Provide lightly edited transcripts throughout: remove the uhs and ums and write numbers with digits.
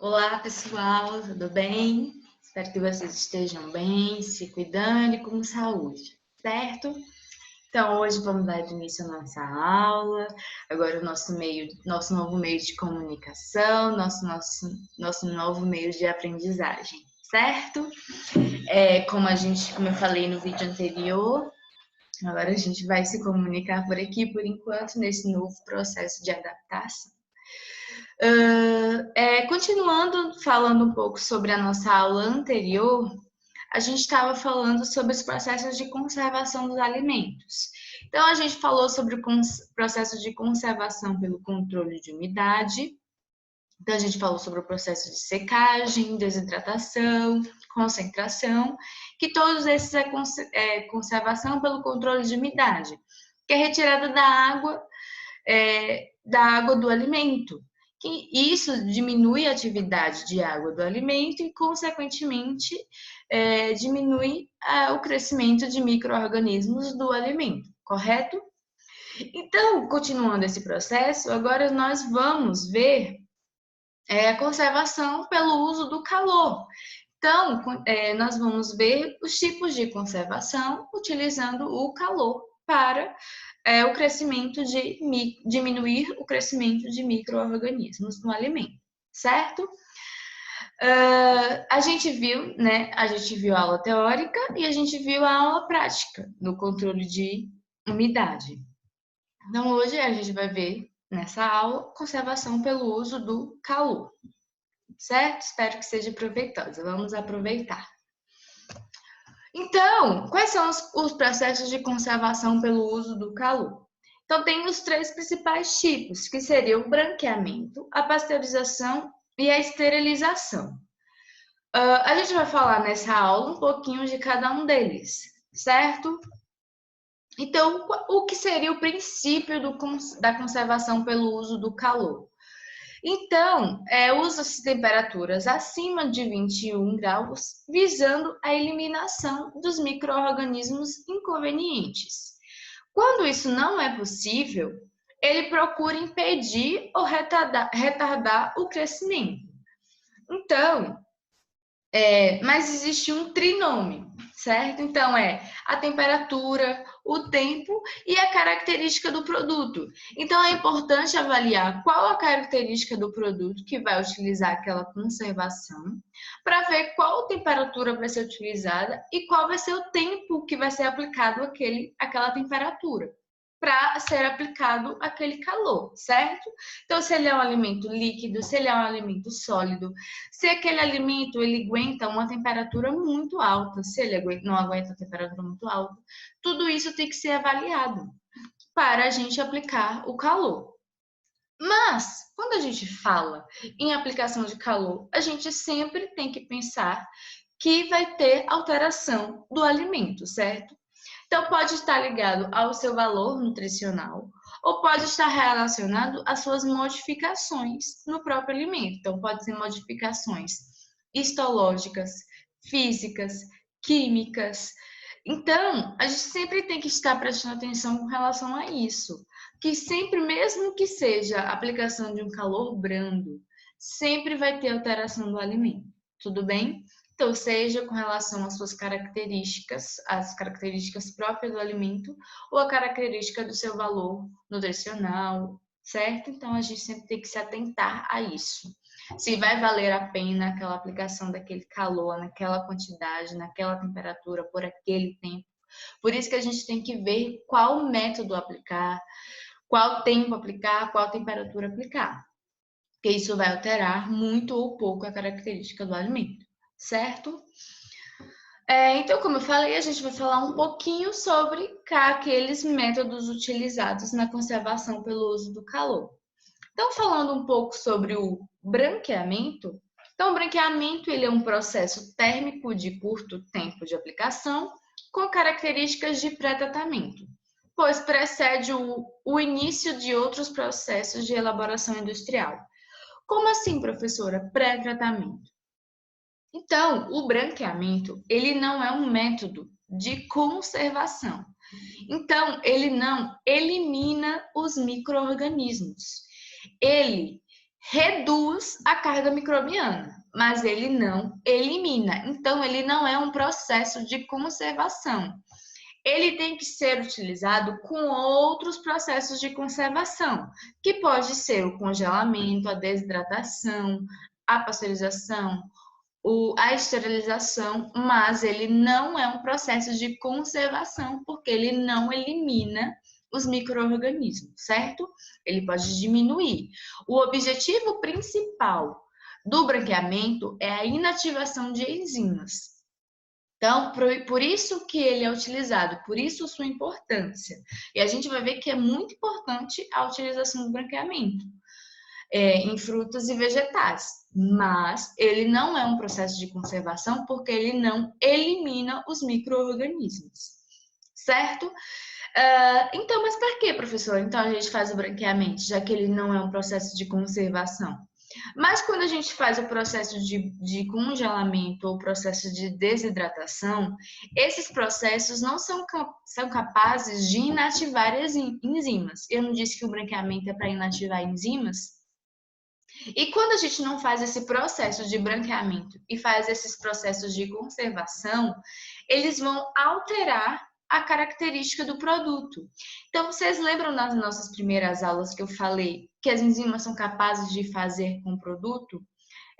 Olá, pessoal, tudo bem? Espero que vocês estejam bem, se cuidando e com saúde, certo? Então, hoje vamos dar início à nossa aula. Agora, o nosso novo meio de comunicação, nosso novo meio de aprendizagem, certo? Como eu falei no vídeo anterior, agora a gente vai se comunicar por aqui, por enquanto, nesse novo processo de adaptação. Continuando falando um pouco sobre a nossa aula anterior, a gente estava falando sobre os processos de conservação dos alimentos. Então, a gente falou sobre o processo de conservação pelo controle de umidade. Então, a gente falou sobre o processo de secagem, desidratação, concentração, que todos esses é conservação pelo controle de umidade, que é retirada da água do alimento. Que isso diminui a atividade de água do alimento e, consequentemente, diminui o crescimento de micro-organismos do alimento, correto? Então, continuando esse processo, agora nós vamos ver a conservação pelo uso do calor. Então, nós vamos ver os tipos de conservação utilizando o calor para o crescimento diminuir o crescimento de micro-organismos no alimento, certo? A gente viu, né? A gente viu a aula teórica e a gente viu a aula prática do controle de umidade. Então, hoje a gente vai ver nessa aula conservação pelo uso do calor, certo? Espero que seja proveitosa. Vamos aproveitar. Então, quais são os processos de conservação pelo uso do calor? Então, tem os três principais tipos, que seriam o branqueamento, a pasteurização e a esterilização. A gente vai falar nessa aula um pouquinho de cada um deles, certo? Então, o que seria o princípio da conservação pelo uso do calor? Então, usa-se temperaturas acima de 21 graus, visando a eliminação dos micro-organismos inconvenientes. Quando isso não é possível, ele procura impedir ou retardar o crescimento. Então, mas existe um trinome, certo? Então, a temperatura, o tempo e a característica do produto. Então, é importante avaliar qual a característica do produto que vai utilizar aquela conservação, para ver qual temperatura vai ser utilizada e qual vai ser o tempo que vai ser aplicado aquela temperatura, para ser aplicado aquele calor, certo? Então, se ele é um alimento líquido, se ele é um alimento sólido, se aquele alimento ele aguenta uma temperatura muito alta, se ele não aguenta uma temperatura muito alta, tudo isso tem que ser avaliado para a gente aplicar o calor. Mas, quando a gente fala em aplicação de calor, a gente sempre tem que pensar que vai ter alteração do alimento, certo? Então, pode estar ligado ao seu valor nutricional ou pode estar relacionado às suas modificações no próprio alimento. Então, pode ser modificações histológicas, físicas, químicas. Então, a gente sempre tem que estar prestando atenção com relação a isso. Que sempre, mesmo que seja a aplicação de um calor brando, sempre vai ter alteração do alimento. Tudo bem? Então, seja com relação às suas características, as características próprias do alimento, ou a característica do seu valor nutricional, certo? Então, a gente sempre tem que se atentar a isso. Se vai valer a pena aquela aplicação daquele calor, naquela quantidade, naquela temperatura, por aquele tempo. Por isso que a gente tem que ver qual método aplicar, qual tempo aplicar, qual temperatura aplicar. Porque isso vai alterar muito ou pouco a característica do alimento, certo? Então, como eu falei, a gente vai falar um pouquinho sobre aqueles métodos utilizados na conservação pelo uso do calor. Então, falando um pouco sobre o branqueamento. Então, o branqueamento ele é um processo térmico de curto tempo de aplicação com características de pré-tratamento, pois precede o início de outros processos de elaboração industrial. Como assim, professora? Pré-tratamento. Então, o branqueamento, ele não é um método de conservação. Então, ele não elimina os micro-organismos. Ele reduz a carga microbiana, mas ele não elimina. Então, ele não é um processo de conservação. Ele tem que ser utilizado com outros processos de conservação, que pode ser o congelamento, a desidratação, a pasteurização, a esterilização, mas ele não é um processo de conservação, porque ele não elimina os micro-organismos, certo? Ele pode diminuir. O objetivo principal do branqueamento é a inativação de enzimas. Então, por isso que ele é utilizado, por isso sua importância. E a gente vai ver que é muito importante a utilização do branqueamento em frutas e vegetais, mas ele não é um processo de conservação porque ele não elimina os micro-organismos, certo? Então, mas para que, professor? Então a gente faz o branqueamento, já que ele não é um processo de conservação. Mas quando a gente faz o processo de congelamento ou processo de desidratação, esses processos não são capazes de inativar as enzimas. Eu não disse que o branqueamento é para inativar enzimas? E quando a gente não faz esse processo de branqueamento e faz esses processos de conservação, eles vão alterar a característica do produto. Então, vocês lembram nas nossas primeiras aulas que eu falei que as enzimas são capazes de fazer com o produto?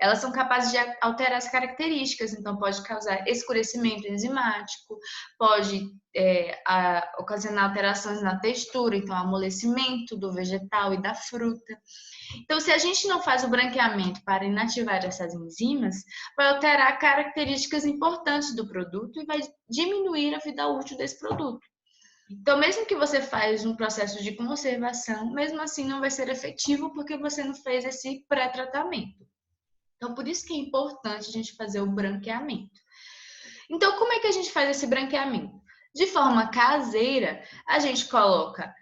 Elas são capazes de alterar as características, então pode causar escurecimento enzimático, pode ocasionar alterações na textura, então amolecimento do vegetal e da fruta. Então, se a gente não faz o branqueamento para inativar essas enzimas, vai alterar características importantes do produto e vai diminuir a vida útil desse produto. Então, mesmo que você faz um processo de conservação, mesmo assim não vai ser efetivo porque você não fez esse pré-tratamento. Então, por isso que é importante a gente fazer o branqueamento. Então, como é que a gente faz esse branqueamento? De forma caseira, a gente coloca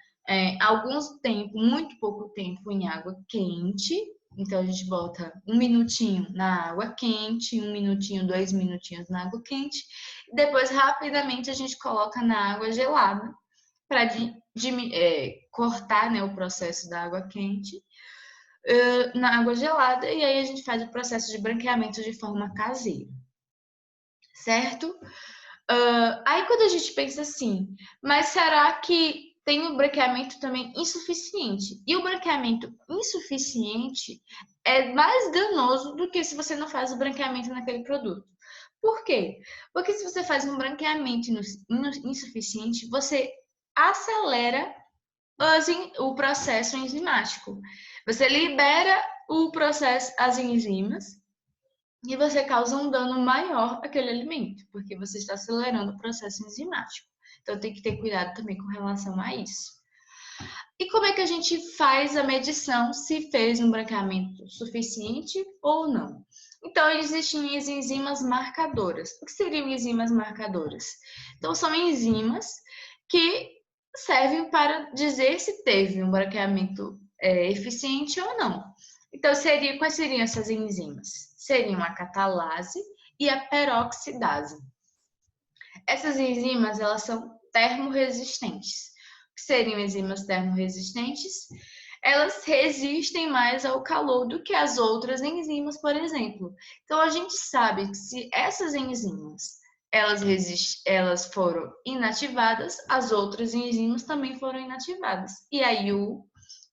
muito pouco tempo em água quente. Então, a gente bota 1 minutinho na água quente, 1 minutinho, 2 minutinhos na água quente. E depois, rapidamente, a gente coloca na água gelada para cortar, né, o processo da água quente na água gelada. E aí a gente faz o processo de branqueamento de forma caseira, certo? Aí quando a gente pensa assim, mas será que tem o branqueamento também insuficiente? E o branqueamento insuficiente é mais danoso do que se você não faz o branqueamento naquele produto. Por quê? Porque se você faz um branqueamento insuficiente, você acelera o processo enzimático. Você libera o processo, as enzimas, e você causa um dano maior àquele alimento, porque você está acelerando o processo enzimático. Então, tem que ter cuidado também com relação a isso. E como é que a gente faz a medição se fez um branqueamento suficiente ou não? Então, existem as enzimas marcadoras. O que seriam enzimas marcadoras? Então, são enzimas que servem para dizer se teve um branqueamento eficiente ou não. Então, quais seriam essas enzimas? Seriam a catalase e a peroxidase. Essas enzimas, elas são termorresistentes. O que seriam enzimas termorresistentes? Elas resistem mais ao calor do que as outras enzimas, por exemplo. Então, a gente sabe que se essas enzimas elas foram inativadas, as outras enzimas também foram inativadas. E aí o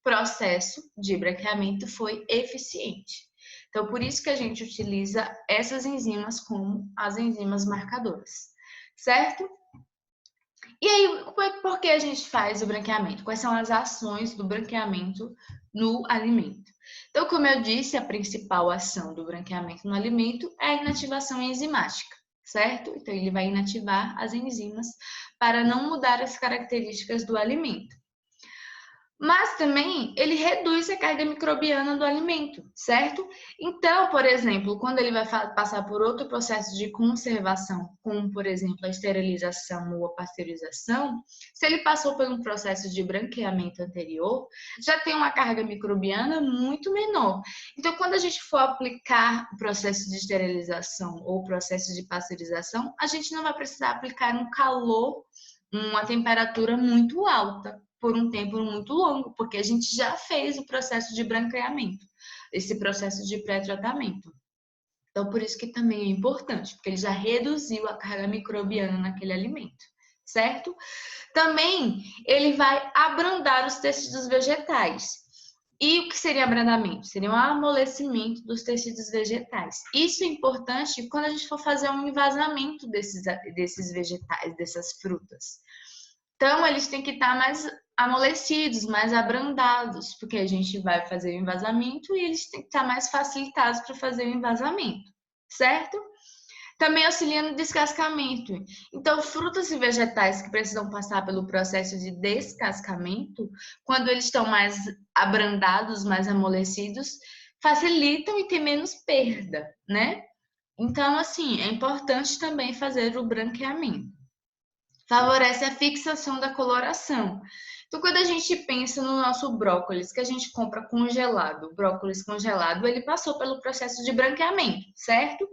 processo de branqueamento foi eficiente. Então, por isso que a gente utiliza essas enzimas como as enzimas marcadoras, certo? E aí, por que a gente faz o branqueamento? Quais são as ações do branqueamento no alimento? Então, como eu disse, a principal ação do branqueamento no alimento é a inativação enzimática, certo? Então, ele vai inativar as enzimas para não mudar as características do alimento. Mas também ele reduz a carga microbiana do alimento, certo? Então, por exemplo, quando ele vai passar por outro processo de conservação, como por exemplo a esterilização ou a pasteurização, se ele passou por um processo de branqueamento anterior, já tem uma carga microbiana muito menor. Então, quando a gente for aplicar o processo de esterilização ou o processo de pasteurização, a gente não vai precisar aplicar um calor, uma temperatura muito alta por um tempo muito longo, porque a gente já fez o processo de branqueamento. esse processo de pré-tratamento. Então, por isso que também é importante, porque ele já reduziu a carga microbiana naquele alimento, certo? Também ele vai abrandar os tecidos vegetais. E o que seria abrandamento? Seria um amolecimento dos tecidos vegetais. Isso é importante quando a gente for fazer um envasamento desses vegetais, dessas frutas. Então, eles têm que estar mais amolecidos, mais abrandados, porque a gente vai fazer o envasamento e eles têm que estar mais facilitados para fazer o envasamento, certo? Também auxilia no descascamento. Então, frutas e vegetais que precisam passar pelo processo de descascamento, quando eles estão mais abrandados, mais amolecidos, facilitam e tem menos perda, né? Então, assim, é importante também fazer o branqueamento. Favorece a fixação da coloração. Então, quando a gente pensa no nosso brócolis, que a gente compra congelado, o brócolis congelado, ele passou pelo processo de branqueamento, certo?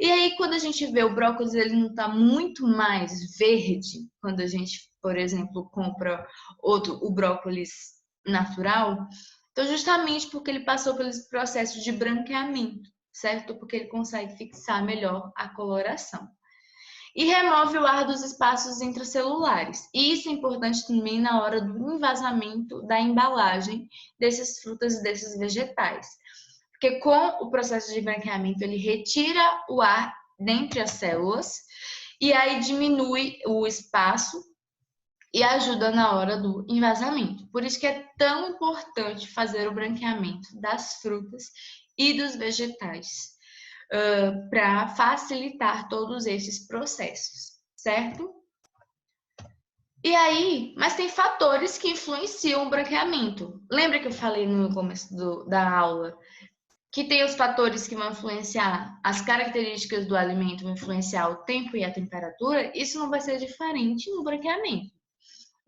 E aí, quando a gente vê o brócolis, ele não está muito mais verde, quando a gente, por exemplo, compra o brócolis natural, então justamente porque ele passou pelo processo de branqueamento, certo? Porque ele consegue fixar melhor a coloração. E remove o ar dos espaços intracelulares. E isso é importante também na hora do envasamento da embalagem dessas frutas e desses vegetais. Porque com o processo de branqueamento, ele retira o ar dentre as células e aí diminui o espaço e ajuda na hora do envasamento. Por isso que é tão importante fazer o branqueamento das frutas e dos vegetais, para facilitar todos esses processos, certo? E aí, mas tem fatores que influenciam o branqueamento. Lembra que eu falei no começo da aula que tem os fatores que vão influenciar as características do alimento, vão influenciar o tempo e a temperatura? Isso não vai ser diferente no branqueamento.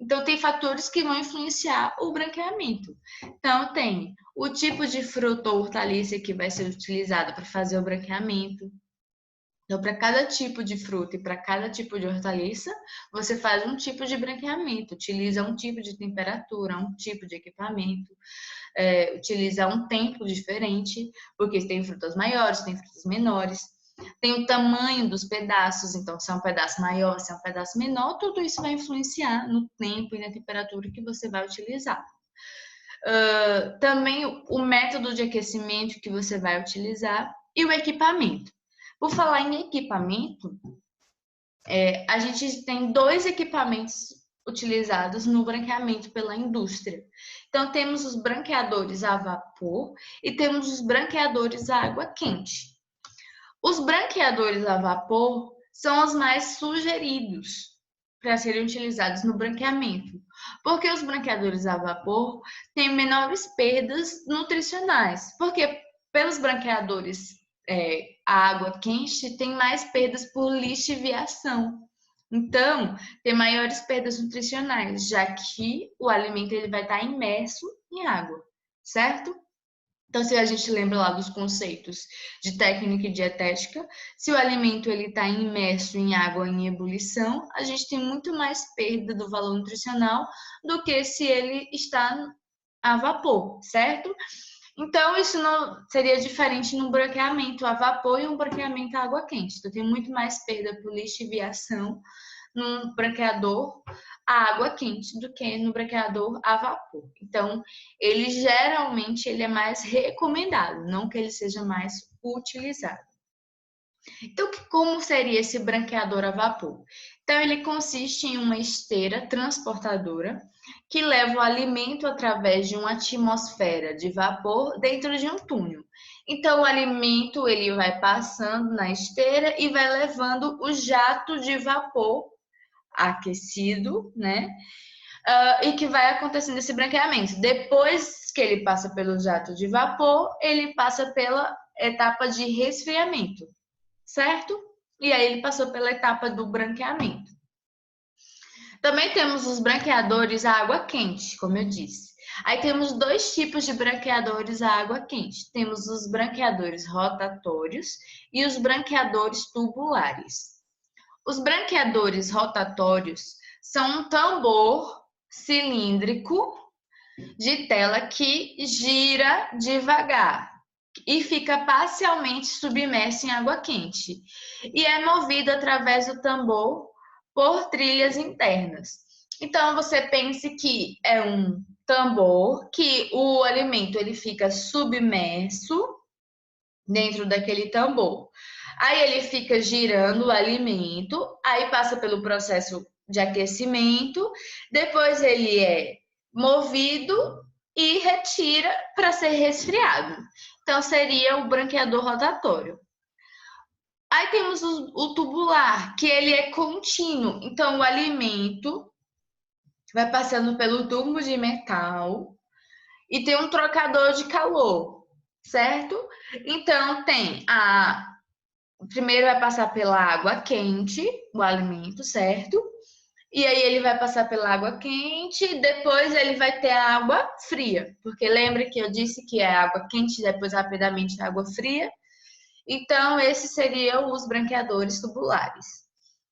Então, tem fatores que vão influenciar o branqueamento. Então, tem o tipo de fruta ou hortaliça que vai ser utilizado para fazer o branqueamento. Então, para cada tipo de fruta e para cada tipo de hortaliça, você faz um tipo de branqueamento, utiliza um tipo de temperatura, um tipo de equipamento, utiliza um tempo diferente, porque tem frutas maiores, tem frutas menores, tem o tamanho dos pedaços, então se é um pedaço maior, se é um pedaço menor, tudo isso vai influenciar no tempo e na temperatura que você vai utilizar. Também o método de aquecimento que você vai utilizar e o equipamento. Por falar em equipamento, a gente tem 2 equipamentos utilizados no branqueamento pela indústria. Então, temos os branqueadores a vapor e temos os branqueadores a água quente. Os branqueadores a vapor são os mais sugeridos para serem utilizados no branqueamento, porque os branqueadores a vapor têm menores perdas nutricionais, porque pelos branqueadores a água quente tem mais perdas por lixiviação. Então, tem maiores perdas nutricionais, já que o alimento ele vai estar imerso em água, certo? Então, se a gente lembra lá dos conceitos de técnica e dietética, se o alimento ele está imerso em água em ebulição, a gente tem muito mais perda do valor nutricional do que se ele está a vapor, certo? Então, isso não seria diferente no branqueamento a vapor e um branqueamento a água quente. Então, tem muito mais perda por lixiviação no branqueador a água quente do que no branqueador a vapor. Então, ele geralmente ele é mais recomendado, não que ele seja mais utilizado. Então, como seria esse branqueador a vapor? Então, ele consiste em uma esteira transportadora que leva o alimento através de uma atmosfera de vapor dentro de um túnel. Então, o alimento ele vai passando na esteira e vai levando o jato de vapor aquecido, né? E que vai acontecendo esse branqueamento. Depois que ele passa pelo jato de vapor, ele passa pela etapa de resfriamento, certo? E aí ele passou pela etapa do branqueamento. Também temos os branqueadores à água quente, como eu disse. Aí temos 2 tipos de branqueadores à água quente. Temos os branqueadores rotatórios e os branqueadores tubulares. Os branqueadores rotatórios são um tambor cilíndrico de tela que gira devagar. e fica parcialmente submerso em água quente e é movido através do tambor por trilhas internas. Então você pense que é um tambor que o alimento ele fica submerso dentro daquele tambor. Aí ele fica girando o alimento, aí passa pelo processo de aquecimento, depois ele é movido e retira para ser resfriado. Então seria o branqueador rotatório. Aí temos o tubular, que ele é contínuo. Então o alimento vai passando pelo tubo de metal e tem um trocador de calor, certo? Então tem primeiro vai passar pela água quente, o alimento, certo? E aí ele vai passar pela água quente, depois ele vai ter a água fria, porque lembra que eu disse que é água quente, depois rapidamente água fria. Então esses seriam os branqueadores tubulares.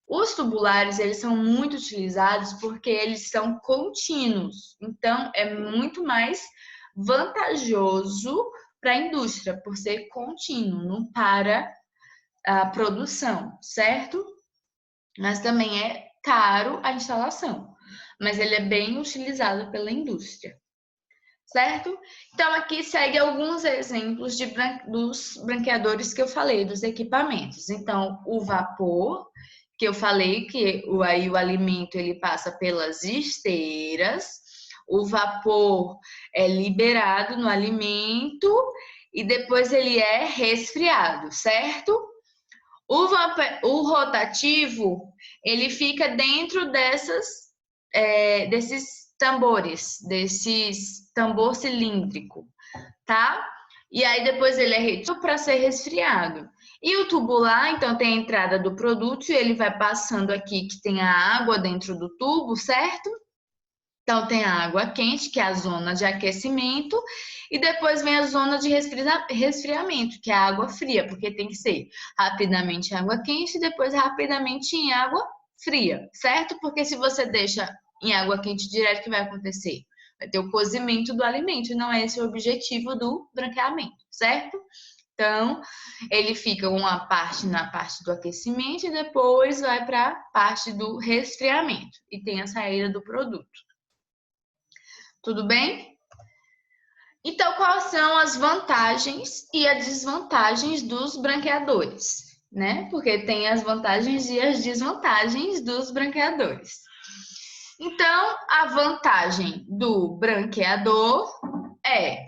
Os tubulares, eles são muito utilizados porque eles são contínuos. Então é muito mais vantajoso para a indústria por ser contínuo, não para a produção, certo? Mas também é caro a instalação, mas ele é bem utilizado pela indústria, certo? Então aqui segue alguns exemplos dos branqueadores que eu falei, dos equipamentos. Então o vapor, que eu falei que aí o alimento ele passa pelas esteiras, o vapor é liberado no alimento e depois ele é resfriado, certo? O rotativo, ele fica dentro desses tambores, desses tambor cilíndrico, tá? E aí depois ele é retido para ser resfriado. E o tubular, então, tem a entrada do produto e ele vai passando aqui que tem a água dentro do tubo, certo? Então, tem a água quente, que é a zona de aquecimento, e depois vem a zona de resfriamento, que é a água fria, porque tem que ser rapidamente em água quente e depois rapidamente em água fria, certo? Porque se você deixa em água quente direto, o que vai acontecer? Vai ter o cozimento do alimento, e não é esse o objetivo do branqueamento, certo? Então, ele fica uma parte na parte do aquecimento e depois vai para a parte do resfriamento, e tem a saída do produto. Tudo bem? Então, quais são as vantagens e as desvantagens dos branqueadores, né? Porque tem as vantagens e as desvantagens dos branqueadores. Então, a vantagem do branqueador é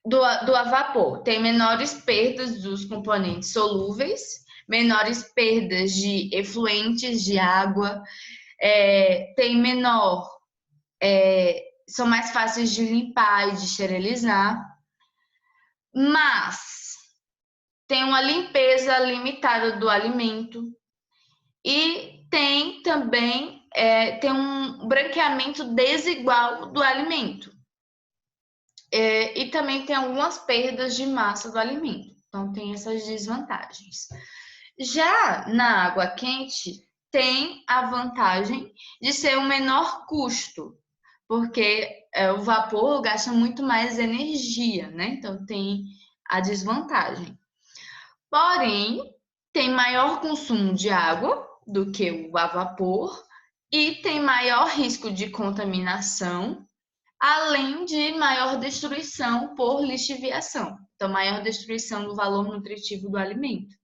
do a vapor, tem menores perdas dos componentes solúveis, menores perdas de efluentes de água, tem menor são mais fáceis de limpar e de esterilizar, mas tem uma limpeza limitada do alimento e tem também tem um branqueamento desigual do alimento e também tem algumas perdas de massa do alimento. Então tem essas desvantagens. Já na água quente tem a vantagem de ser um menor custo, porque o vapor gasta muito mais energia, né? Então tem a desvantagem. Porém, tem maior consumo de água do que o a vapor e tem maior risco de contaminação, além de maior destruição por lixiviação. Então, maior destruição do valor nutritivo do alimento.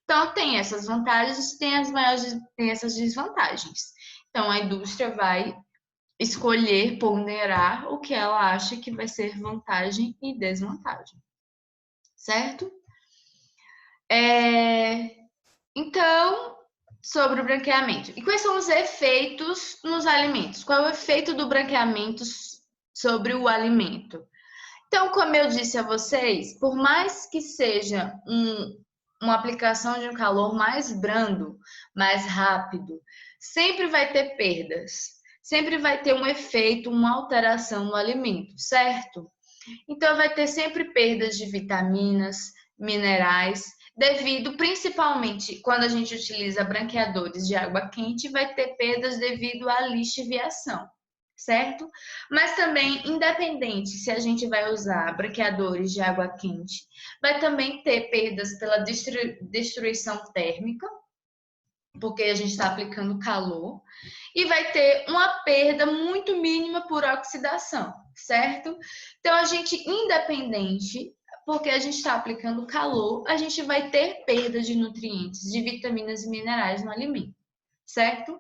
Então, tem essas vantagens e tem essas desvantagens. Então, a indústria vai escolher, ponderar o que ela acha que vai ser vantagem e desvantagem, certo? Então, sobre o branqueamento. E quais são os efeitos nos alimentos? Qual é o efeito do branqueamento sobre o alimento? Então, como eu disse a vocês, por mais que seja uma aplicação de um calor mais brando, mais rápido, sempre vai ter perdas. Sempre vai ter um efeito, uma alteração no alimento, certo? Então, vai ter sempre perdas de vitaminas, minerais, devido, principalmente, quando a gente utiliza branqueadores de água quente, vai ter perdas devido à lixiviação. certo? Mas também, independente se a gente vai usar branqueadores de água quente, vai também ter perdas pela destruição térmica, porque a gente está aplicando calor, e vai ter uma perda muito mínima por oxidação, certo? Então, a gente, independente, porque a gente está aplicando calor, a gente vai ter perda de nutrientes, de vitaminas e minerais no alimento, certo?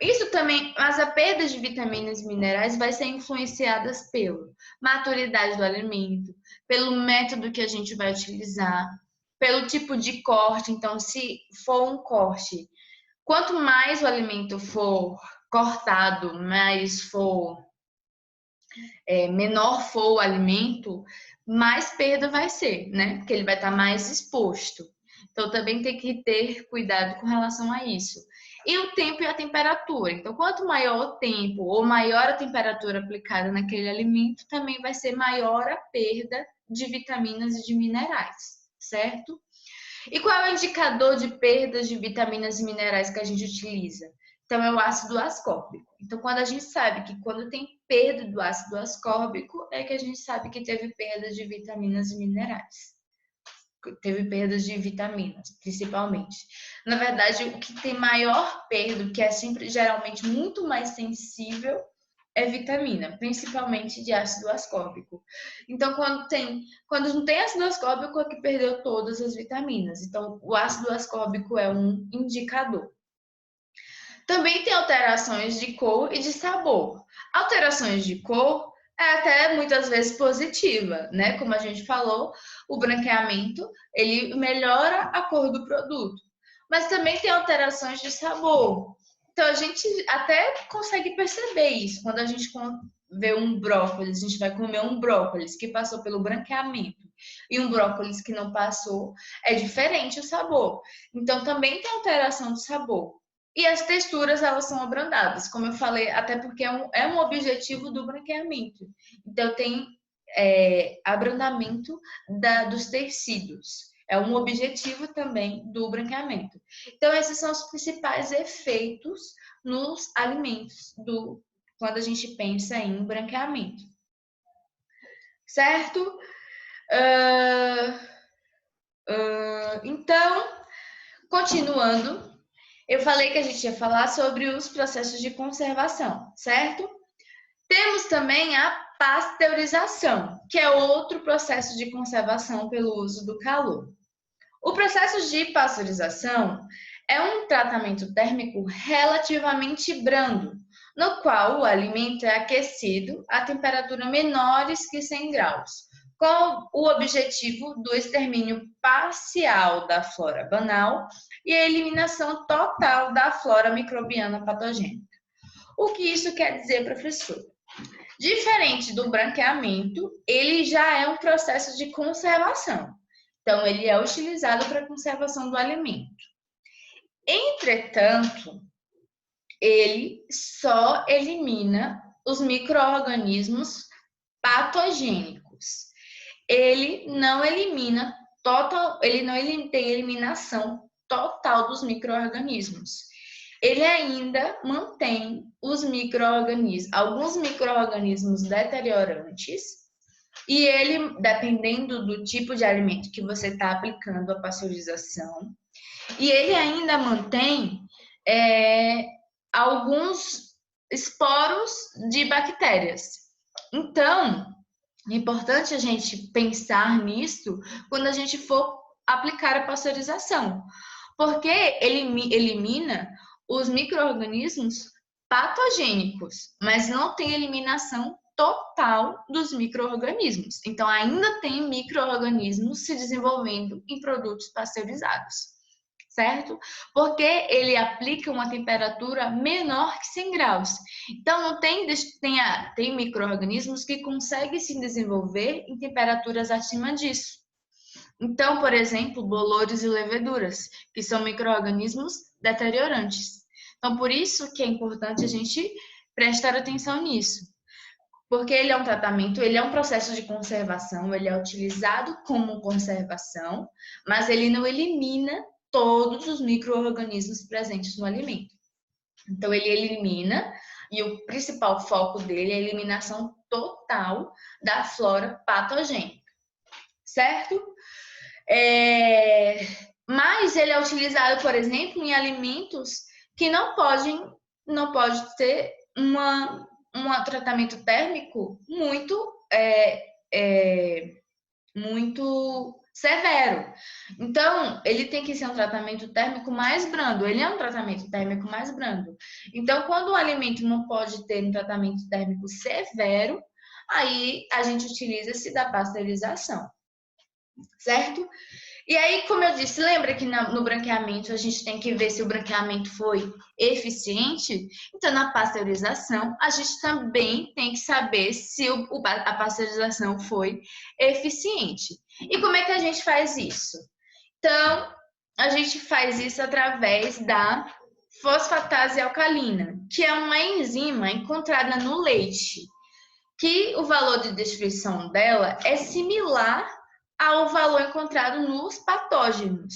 Isso também, mas a perda de vitaminas e minerais vai ser influenciada pela maturidade do alimento, pelo método que a gente vai utilizar, pelo tipo de corte. Então, se for um corte, quanto mais o alimento for cortado, menor for o alimento, mais perda vai ser, né? Porque ele vai estar mais exposto. Então, também tem que ter cuidado com relação a isso. E o tempo e a temperatura. Então, quanto maior o tempo ou maior a temperatura aplicada naquele alimento, também vai ser maior a perda de vitaminas e de minerais, certo? E qual é o indicador de perdas de vitaminas e minerais que a gente utiliza? Então, é o ácido ascórbico. Então, quando a gente sabe que quando tem perda do ácido ascórbico, é que a gente sabe que teve perda de vitaminas e minerais. Teve perdas de vitaminas, principalmente. Na verdade, o que tem maior perda, que é sempre geralmente muito mais sensível, é vitamina, principalmente de ácido ascórbico. Então, quando não tem ácido ascórbico, é que perdeu todas as vitaminas. Então, o ácido ascórbico é um indicador. Também tem alterações de cor e de sabor. Alterações de cor é até muitas vezes positiva, né? Como a gente falou, o branqueamento, ele melhora a cor do produto. Mas também tem alterações de sabor. Então, a gente até consegue perceber isso. Quando a gente vê um brócolis, a gente vai comer um brócolis que passou pelo branqueamento e um brócolis que não passou, é diferente o sabor. Então, também tem alteração de sabor. E as texturas, elas são abrandadas, como eu falei, até porque é um objetivo do branqueamento. Então, tem abrandamento dos tecidos. É um objetivo também do branqueamento. Então, esses são os principais efeitos nos alimentos quando a gente pensa em branqueamento. Certo? Então, continuando, eu falei que a gente ia falar sobre os processos de conservação, certo? Temos também a pasteurização, que é outro processo de conservação pelo uso do calor. O processo de pasteurização é um tratamento térmico relativamente brando, no qual o alimento é aquecido a temperatura menores que 100 graus, com o objetivo do extermínio parcial da flora banal e a eliminação total da flora microbiana patogênica. O que isso quer dizer, professor? Diferente do branqueamento, ele já é um processo de conservação. Então, ele é utilizado para a conservação do alimento. Entretanto, ele só elimina os micro-organismos patogênicos. Ele não tem eliminação total dos micro-organismos. Ele ainda mantém alguns micro-organismos deteriorantes, e ele, dependendo do tipo de alimento que você está aplicando a pasteurização, e ele ainda mantém alguns esporos de bactérias. Então, é importante a gente pensar nisso quando a gente for aplicar a pasteurização, porque ele elimina os micro-organismos patogênicos, mas não tem eliminação total dos micro-organismos. Então, ainda tem micro-organismos se desenvolvendo em produtos pasteurizados, certo? Porque ele aplica uma temperatura menor que 100 graus. Então, não tem micro-organismos que conseguem se desenvolver em temperaturas acima disso. Então, por exemplo, bolores e leveduras, que são micro-organismos deteriorantes. Então, por isso que é importante a gente prestar atenção nisso. Porque ele é um tratamento, ele é um processo de conservação, ele é utilizado como conservação, mas ele não elimina todos os micro-organismos presentes no alimento. Então, ele elimina E o principal foco dele é a eliminação total da flora patogênica, certo? Mas ele é utilizado, por exemplo, em alimentos que não pode ter um tratamento térmico muito severo. Então, ele tem que ser um tratamento térmico mais brando. Ele é um tratamento térmico mais brando. Então, quando o alimento não pode ter um tratamento térmico severo, aí a gente utiliza-se da pasteurização, certo? E aí, como eu disse, lembra que no branqueamento a gente tem que ver se o branqueamento foi eficiente? Então, na pasteurização, a gente também tem que saber se a pasteurização foi eficiente. E como é que a gente faz isso? Então, a gente faz isso através da fosfatase alcalina, que é uma enzima encontrada no leite, que o valor de destruição dela é similar ao valor encontrado nos patógenos.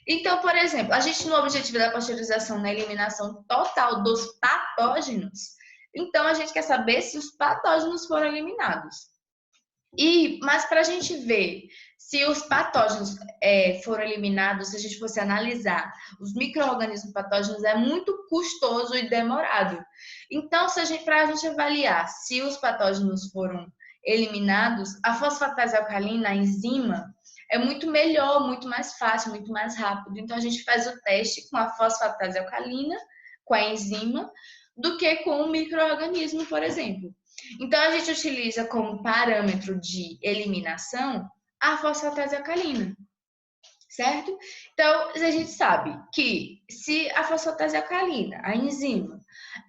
Então, por exemplo, a gente no objetivo da pasteurização, na eliminação total dos patógenos, então a gente quer saber se os patógenos foram eliminados. Mas para a gente ver se os patógenos foram eliminados, se a gente fosse analisar os micro-organismos patógenos, é muito custoso e demorado. Então, para a gente avaliar se os patógenos foram eliminados, a fosfatase alcalina, a enzima, é muito melhor, muito mais fácil, muito mais rápido. Então, a gente faz o teste com a fosfatase alcalina, com a enzima, do que com o micro-organismo, por exemplo. Então, a gente utiliza como parâmetro de eliminação a fosfatase alcalina, certo? Então, a gente sabe que se a fosfatase alcalina, a enzima,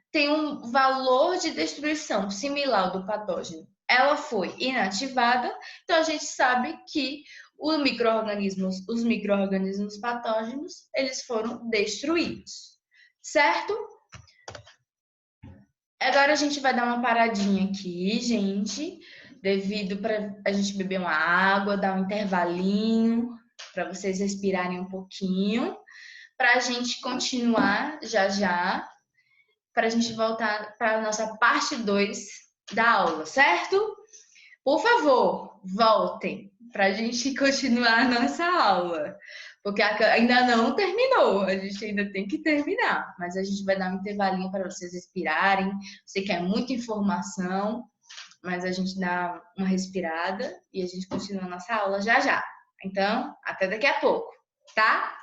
tem um valor de destruição similar ao do patógeno, ela foi inativada, então a gente sabe que os micro-organismos patógenos, eles foram destruídos, certo? Agora a gente vai dar uma paradinha aqui, gente, devido para a gente beber uma água, dar um intervalinho, para vocês respirarem um pouquinho, para a gente continuar já, para a gente voltar para a nossa parte 2 da aula, certo? Por favor, voltem para a gente continuar a nossa aula, porque ainda não terminou, a gente ainda tem que terminar, mas a gente vai dar um intervalinho para vocês respirarem. Sei que é muita informação, mas a gente dá uma respirada e a gente continua a nossa aula já. Então, até daqui a pouco, tá?